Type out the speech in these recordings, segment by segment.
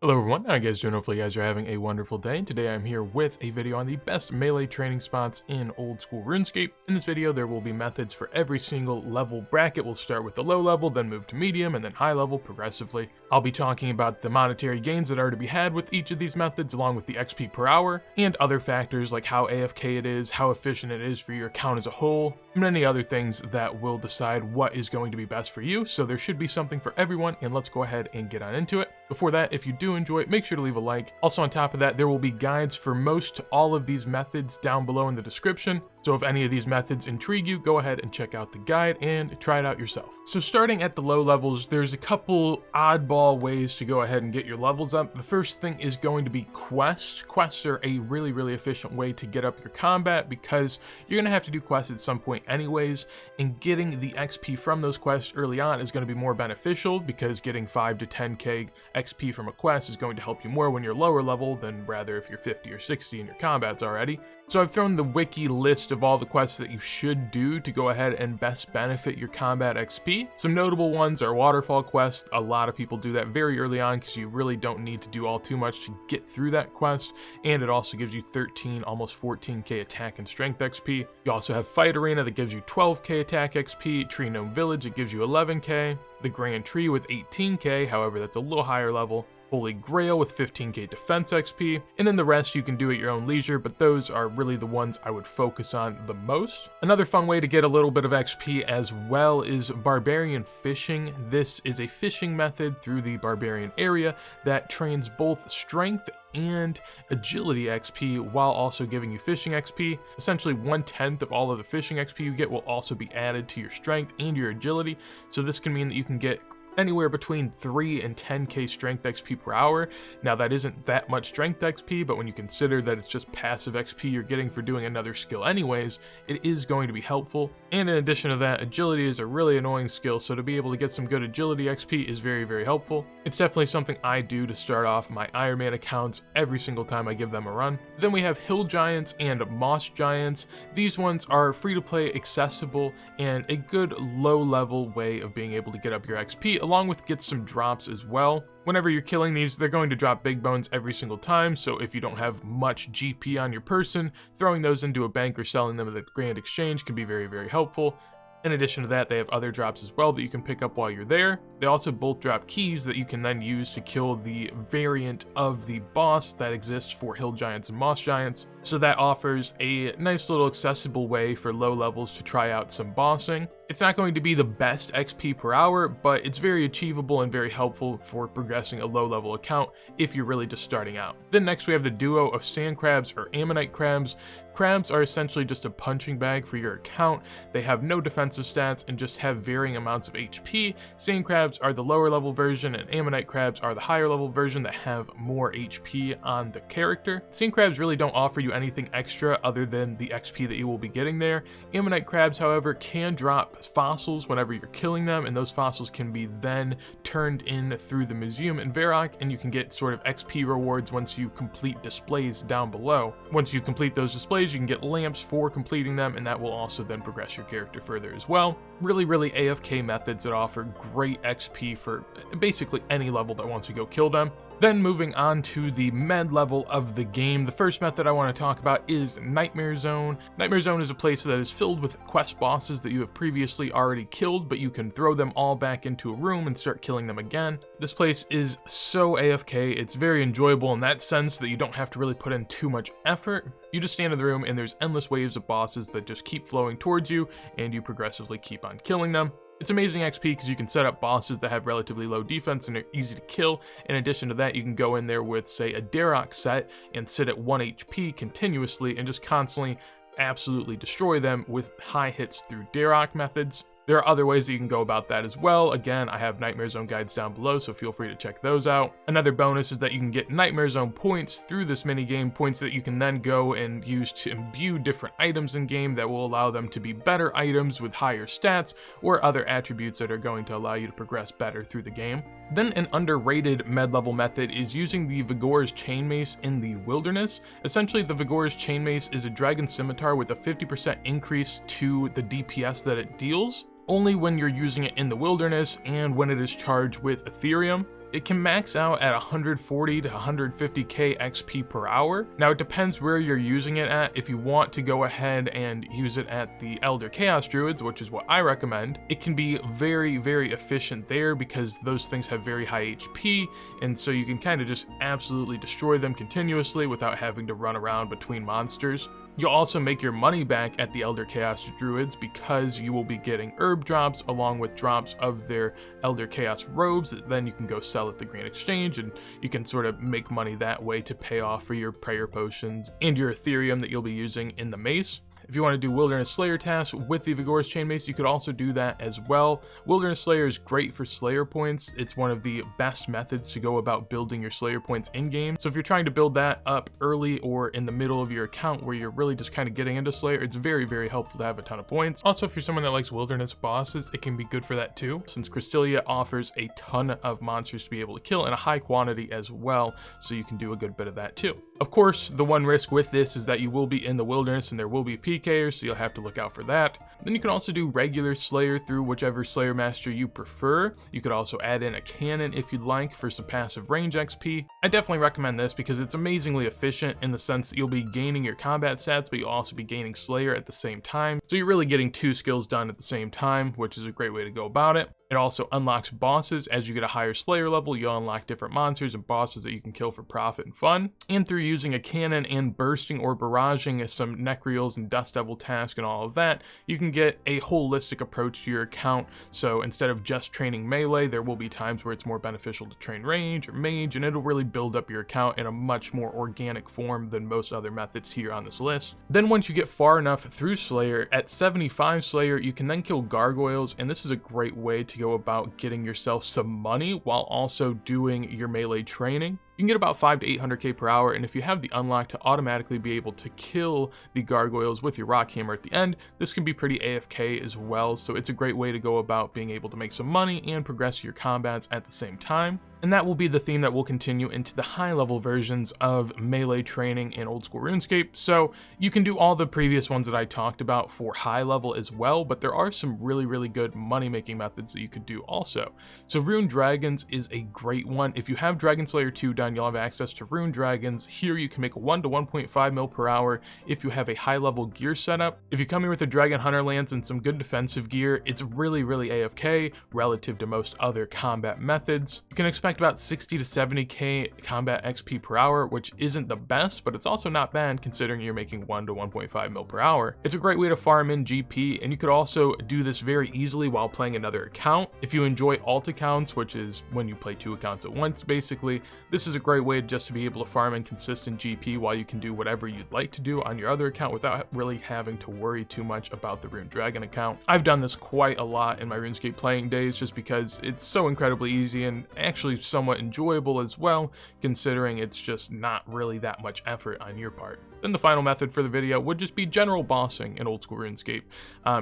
Hello everyone, how you guys doing? Hopefully you guys are having a wonderful day. Today I'm here with a video on the best melee training spots in old school RuneScape. In this video there will be methods for every single level bracket. We'll start with the low level, then move to medium, and then high level progressively. I'll be talking about the monetary gains that are to be had with each of these methods, along with the XP per hour, and other factors like how AFK it is, how efficient it is for your account as a whole, and many other things that will decide what is going to be best for you. So there should be something for everyone, and let's go ahead and get on into it. Before that, if you do enjoy it, make sure to leave a like. Also on top of that, there will be guides for most to all of these methods down below in the description. So if any of these methods intrigue you, go ahead and check out the guide and try it out yourself. So starting at the low levels, there's a couple oddball ways to go ahead and get your levels up. The first thing is going to be quests. Quests are a really efficient way to get up your combat because you're going to have to do quests at some point anyways, and getting the XP from those quests early on is going to be more beneficial because getting 5 to 10k XP from a quest is going to help you more when you're lower level than rather if you're 50 or 60 in your combats already. So I've thrown the wiki list of all the quests that you should do to go ahead and best benefit your combat XP. Some notable ones are waterfall quests. A lot of people do that very early on because you really don't need to do all too much to get through that quest, and it also gives you 13, almost 14k attack and strength XP. You also have Fight Arena that gives you 12k attack XP, Tree Gnome Village it gives you 11k, the Grand Tree with 18k, however that's a little higher level, Holy Grail with 15k defense XP, and then the rest you can do at your own leisure, but those are really the ones I would focus on the most. Another fun way to get a little bit of XP as well is Barbarian Fishing. This is a fishing method through the Barbarian area that trains both strength and agility XP while also giving you fishing XP. Essentially 1/10 of all of the fishing XP you get will also be added to your strength and your agility, so this can mean that you can get anywhere between 3 and 10k strength XP per hour. Now that isn't that much strength XP, but when you consider that it's just passive XP you're getting for doing another skill anyways, it is going to be helpful. And in addition to that, agility is a really annoying skill, so to be able to get some good agility XP is very helpful. It's definitely something I do to start off my Iron Man accounts every single time I give them a run. Then we have Hill Giants and Moss Giants. These ones are free to play, accessible, and a good low level way of being able to get up your XP, along with get some drops as well. Whenever you're killing these, they're going to drop big bones every single time, so if you don't have much GP on your person, throwing those into a bank or selling them at the Grand Exchange can be very helpful. In addition to that, they have other drops as well that you can pick up while you're there. They also both drop keys that you can then use to kill the variant of the boss that exists for Hill Giants and Moss Giants. So that offers a nice little accessible way for low levels to try out some bossing. It's not going to be the best XP per hour, but it's very achievable and very helpful for progressing a low level account if you're really just starting out. Then next we have the duo of sand crabs or ammonite crabs. Crabs are essentially just a punching bag for your account. They have no defensive stats and just have varying amounts of HP. Sand crabs are the lower level version and ammonite crabs are the higher level version that have more HP on the character. Sand crabs really don't offer you anything extra other than the XP that you will be getting there. Ammonite crabs, however, can drop fossils whenever you're killing them, and those fossils can be then turned in through the museum in Varrock, and you can get sort of XP rewards once you complete displays down below. Once you complete those displays, you can get lamps for completing them, and that will also then progress your character further as well. Really AFK methods that offer great XP for basically any level that wants to go kill them. Then moving on to the med level of the game, the first method I want to talk about is Nightmare Zone. Nightmare Zone is a place that is filled with quest bosses that you have previously already killed, but you can throw them all back into a room and start killing them again. This place is so AFK, it's very enjoyable in that sense that you don't have to really put in too much effort. You just stand in the room and there's endless waves of bosses that just keep flowing towards you, and you progressively keep on killing them. It's amazing XP because you can set up bosses that have relatively low defense and are easy to kill. In addition to that, you can go in there with, say, a Darrock set and sit at 1 HP continuously and just constantly absolutely destroy them with high hits through Darrock methods. There are other ways that you can go about that as well. Again, I have Nightmare Zone guides down below, so feel free to check those out. Another bonus is that you can get Nightmare Zone points through this minigame, points that you can then go and use to imbue different items in game that will allow them to be better items with higher stats or other attributes that are going to allow you to progress better through the game. Then an underrated med level method is using the Vigors chain mace in the wilderness. Essentially, the Vigors chain mace is a dragon scimitar with a 50% increase to the DPS that it deals, only when you're using it in the wilderness and when it is charged with Ethereum. it can max out at 140 to 150k XP per hour. Now it depends where you're using it at. If you want to go ahead and use it at the Elder Chaos Druids, which is what I recommend, it can be very, very efficient there because those things have very high HP, and so you can kind of just absolutely destroy them continuously without having to run around between monsters. You'll also make your money back at the Elder Chaos Druids because you will be getting herb drops along with drops of their Elder Chaos robes that then you can go sell at the Green Exchange, and you can sort of make money that way to pay off for your prayer potions and your Ethereum that you'll be using in the Mace. If you want to do Wilderness Slayer tasks with the Vigors Chain Mace, you could also do that as well. Wilderness Slayer is great for Slayer points. It's one of the best methods to go about building your Slayer points in-game. So if you're trying to build that up early or in the middle of your account where you're really just kind of getting into Slayer, it's very, very helpful to have a ton of points. Also, if you're someone that likes Wilderness bosses, it can be good for that too, since Cristelia offers a ton of monsters to be able to kill in a high quantity as well, so you can do a good bit of that too. Of course, the one risk with this is that you will be in the wilderness and there will be PKers, so you'll have to look out for that. Then you can also do regular Slayer through whichever Slayer Master you prefer. You could also add in a cannon if you'd like for some passive range XP. I definitely recommend this because it's amazingly efficient in the sense that you'll be gaining your combat stats, but you'll also be gaining Slayer at the same time. So you're really getting two skills done at the same time, which is a great way to go about it. It also unlocks bosses. As you get a higher Slayer level, you'll unlock different monsters and bosses that you can kill for profit and fun. And through using a cannon and bursting or barraging some Necreals and Dust Devil tasks and all of that, you can get a holistic approach to your account. So instead of just training melee, there will be times where it's more beneficial to train range or mage, and it'll really build up your account in a much more organic form than most other methods here on this list. Then once you get far enough through Slayer, at 75 Slayer, you can then kill Gargoyles, and this is a great way to go about getting yourself some money while also doing your melee training. You can get about 5 to 800k per hour, and if you have the unlock to automatically be able to kill the Gargoyles with your rock hammer at the end, this can be pretty AFK as well, so it's a great way to go about being able to make some money and progress your combats at the same time. And that will be the theme that will continue into the high level versions of melee training in old school RuneScape. So you can do all the previous ones that I talked about for high level as well, but there are some really, really good money making methods that you could do also. So Rune Dragons is a great one. If you have Dragon Slayer 2 done, you'll have access to Rune Dragons. Here you can make 1 to 1.5 mil per hour if you have a high level gear setup. If you come here with a Dragon Hunter Lance and some good defensive gear, it's really, really AFK relative to most other combat methods. You can expect about 60 to 70k combat XP per hour, which isn't the best, but it's also not bad considering you're making 1 to 1.5 mil per hour. It's a great way to farm in GP, and you could also do this very easily while playing another account. If you enjoy alt accounts, which is when you play 2 accounts at once basically, this is a great way just to be able to farm in consistent GP while you can do whatever you'd like to do on your other account without really having to worry too much about the Rune Dragon account. I've done this quite a lot in my RuneScape playing days just because it's so incredibly easy and actually somewhat enjoyable as well, considering it's just not really that much effort on your part. Then the final method for the video would just be general bossing in old school RuneScape.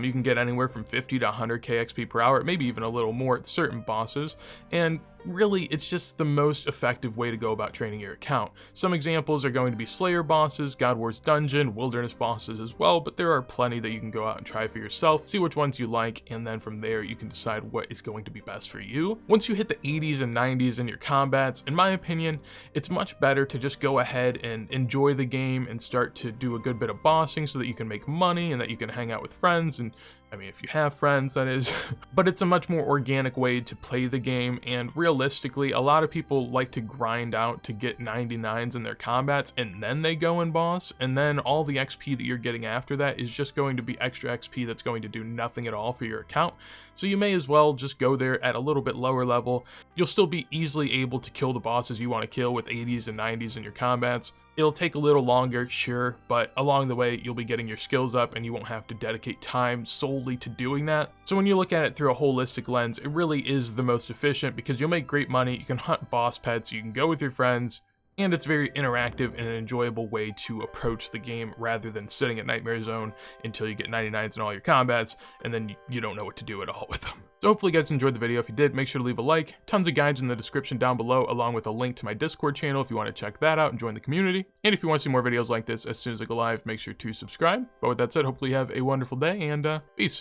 You can get anywhere from 50 to 100k XP per hour, maybe even a little more at certain bosses, and really it's just the most effective way to go about training your account. Some examples are going to be Slayer bosses, God Wars Dungeon, Wilderness bosses as well, but there are plenty that you can go out and try for yourself, see which ones you like, and then from there you can decide what is going to be best for you. Once you hit the 80s and 90s in your combats, in my opinion, it's much better to just go ahead and enjoy the game and start to do a good bit of bossing so that you can make money and that you can hang out with friends, and I mean, if you have friends, that is. But it's a much more organic way to play the game, and realistically, a lot of people like to grind out to get 99s in their combats, and then they go and boss, and then all the XP that you're getting after that is just going to be extra XP that's going to do nothing at all for your account. So you may as well just go there at a little bit lower level. You'll still be easily able to kill the bosses you want to kill with 80s and 90s in your combats. It'll take a little longer, sure, but along the way, you'll be getting your skills up and you won't have to dedicate time solely to doing that. So when you look at it through a holistic lens, it really is the most efficient because you'll make great money, you can hunt boss pets, you can go with your friends, and it's very interactive and an enjoyable way to approach the game rather than sitting at Nightmare Zone until you get 99s in all your combats, and then you don't know what to do at all with them. So hopefully you guys enjoyed the video. If you did, make sure to leave a like. Tons of guides in the description down below, along with a link to my Discord channel if you want to check that out and join the community. And if you want to see more videos like this as soon as I go live, make sure to subscribe. But with that said, hopefully you have a wonderful day, and peace.